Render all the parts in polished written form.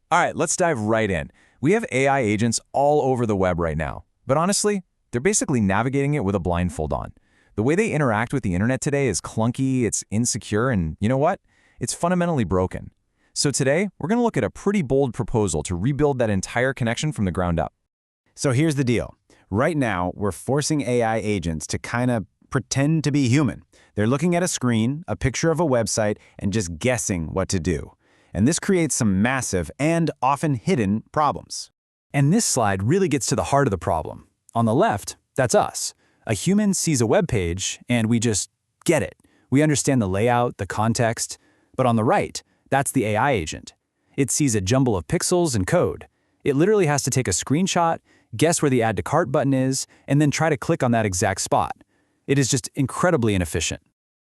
All right, let's dive right in. We have AI agents all over the web right now, but honestly, they're basically navigating it with a blindfold on. The way they interact with the internet today is clunky, it's insecure, and you know what? It's fundamentally broken. So today, we're going to look at a pretty bold proposal to rebuild that entire connection from the ground up. So here's the deal. Right now, we're forcing AI agents to kind of pretend to be human. They're looking at a screen, a picture of a website, and just guessing what to do. And this creates some massive and often hidden problems. And this slide really gets to the heart of the problem. On the left, that's us. A human sees a web page, and we just get it. We understand the layout, the context. But on the right, that's the AI agent. It sees a jumble of pixels and code. It literally has to take a screenshot, guess where the Add to Cart button is, and then try to click on that exact spot. It is just incredibly inefficient.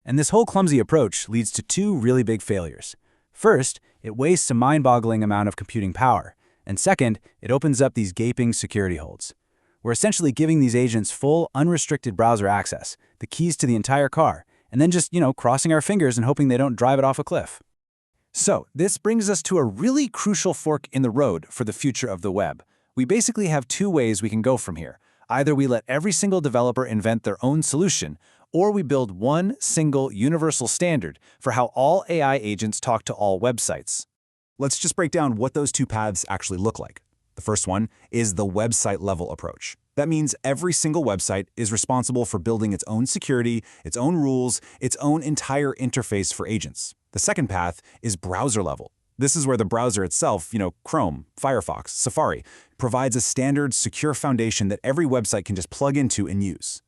And this whole clumsy approach leads to two really big failures. First, it wastes a mind-boggling amount of computing power. And second, it opens up these gaping security holes. We're essentially giving these agents full, unrestricted browser access, the keys to the entire car, and then just, crossing our fingers and hoping they don't drive it off a cliff. So, this brings us to a really crucial fork in the road for the future of the web. We basically have two ways we can go from here. Either we let every single developer invent their own solution, or we build one single universal standard for how all AI agents talk to all websites. Let's just break down what those two paths actually look like. The first one is the website-level approach. That means every single website is responsible for building its own security, its own rules, its own entire interface for agents. The second path is browser-level. This is where the browser itself, Chrome, Firefox, Safari, provides a standard, secure foundation that every website can just plug into and use.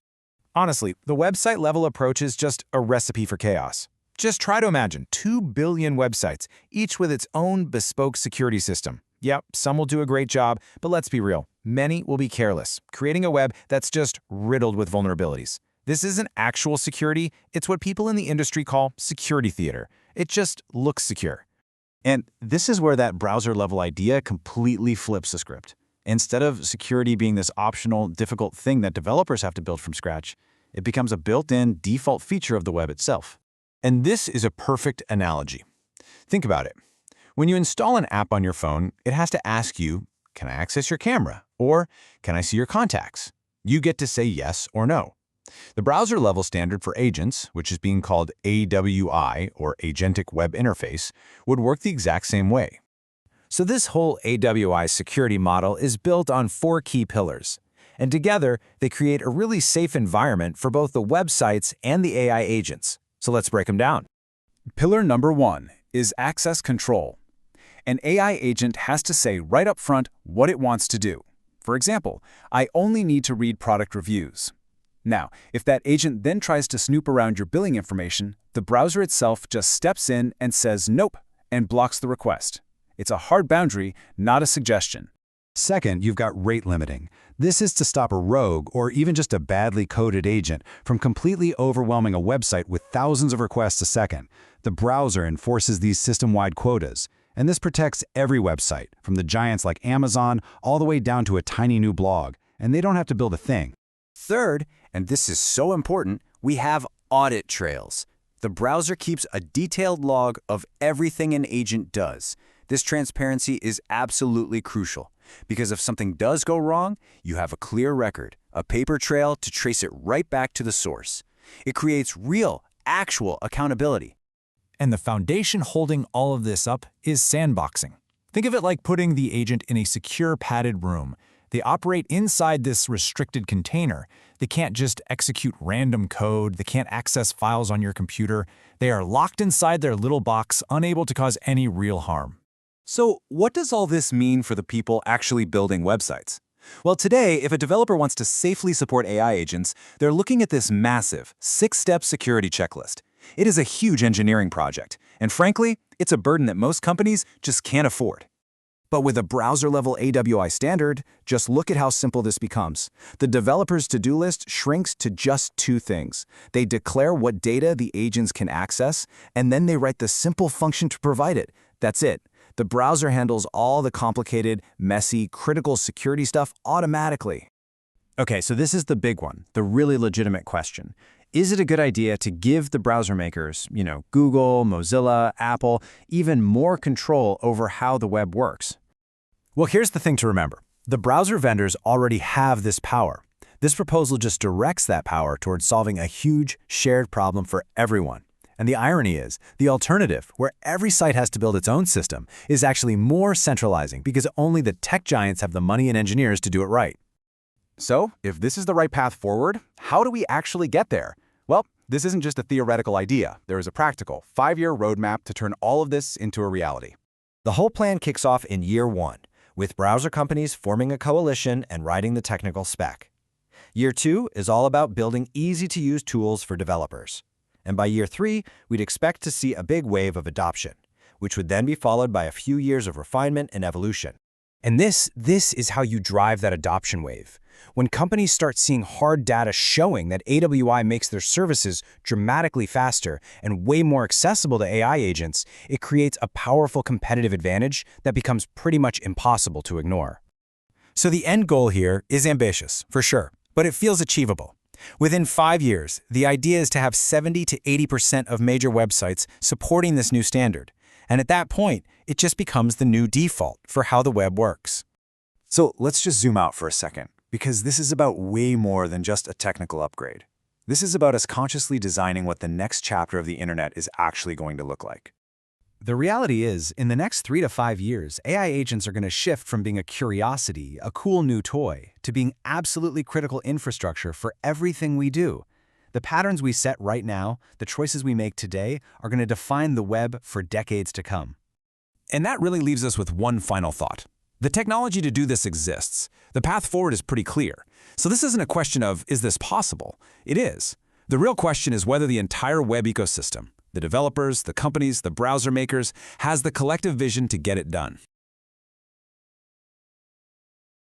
Honestly, the website-level approach is just a recipe for chaos. Just try to imagine 2 billion websites, each with its own bespoke security system. Yep, some will do a great job, but let's be real. Many will be careless, creating a web that's just riddled with vulnerabilities. This isn't actual security, it's what people in the industry call security theater. It just looks secure. And this is where that browser-level idea completely flips the script. Instead of security being this optional, difficult thing that developers have to build from scratch, it becomes a built-in default feature of the web itself. And this is a perfect analogy. Think about it. When you install an app on your phone, it has to ask you, can I access your camera? Or can I see your contacts? You get to say yes or no. The browser-level standard for agents, which is being called AWI, or Agentic Web Interface, would work the exact same way. So this whole AWI security model is built on 4 key pillars. And together, they create a really safe environment for both the websites and the AI agents. So let's break them down. Pillar number 1 is access control. An AI agent has to say right up front what it wants to do. For example, I only need to read product reviews. Now, if that agent then tries to snoop around your billing information, the browser itself just steps in and says nope and blocks the request. It's a hard boundary, not a suggestion. Second, you've got rate limiting. This is to stop a rogue or even just a badly coded agent from completely overwhelming a website with thousands of requests a second. The browser enforces these system-wide quotas, and this protects every website, from the giants like Amazon all the way down to a tiny new blog, and they don't have to build a thing. Third, and this is so important, we have audit trails. The browser keeps a detailed log of everything an agent does. This transparency is absolutely crucial, because if something does go wrong, you have a clear record, a paper trail to trace it right back to the source. It creates real, actual accountability. And the foundation holding all of this up is sandboxing. Think of it like putting the agent in a secure padded room. They operate inside this restricted container. They can't just execute random code. They can't access files on your computer. They are locked inside their little box, unable to cause any real harm. So what does all this mean for the people actually building websites? Well, today, if a developer wants to safely support AI agents, they're looking at this massive 6-step security checklist. It is a huge engineering project, and frankly, it's a burden that most companies just can't afford. But with a browser-level AWI standard, just look at how simple this becomes. The developer's to-do list shrinks to just 2 things. They declare what data the agents can access, and then they write the simple function to provide it. That's it. The browser handles all the complicated, messy, critical security stuff automatically. Okay, so this is the big one, the really legitimate question. Is it a good idea to give the browser makers, Google, Mozilla, Apple, even more control over how the web works? Well, here's the thing to remember. The browser vendors already have this power. This proposal just directs that power towards solving a huge, shared problem for everyone. And the irony is, the alternative, where every site has to build its own system, is actually more centralizing because only the tech giants have the money and engineers to do it right. So, if this is the right path forward, how do we actually get there? Well, this isn't just a theoretical idea. There is a practical, 5-year roadmap to turn all of this into a reality. The whole plan kicks off in year 1, with browser companies forming a coalition and writing the technical spec. Year 2 is all about building easy-to-use tools for developers. And by year 3, we'd expect to see a big wave of adoption, which would then be followed by a few years of refinement and evolution. And this is how you drive that adoption wave. When companies start seeing hard data showing that AWI makes their services dramatically faster and way more accessible to AI agents, it creates a powerful competitive advantage that becomes pretty much impossible to ignore. So the end goal here is ambitious, for sure, but it feels achievable. Within 5 years, the idea is to have 70 to 80% of major websites supporting this new standard. And at that point, it just becomes the new default for how the web works. So let's just zoom out for a second, because this is about way more than just a technical upgrade. This is about us consciously designing what the next chapter of the internet is actually going to look like. The reality is, in the next 3 to 5 years, AI agents are going to shift from being a curiosity, a cool new toy, to being absolutely critical infrastructure for everything we do. The patterns we set right now, the choices we make today, are going to define the web for decades to come. And that really leaves us with one final thought. The technology to do this exists. The path forward is pretty clear. So this isn't a question of, is this possible? It is. The real question is whether the entire web ecosystem, the developers, the companies, the browser makers, has the collective vision to get it done.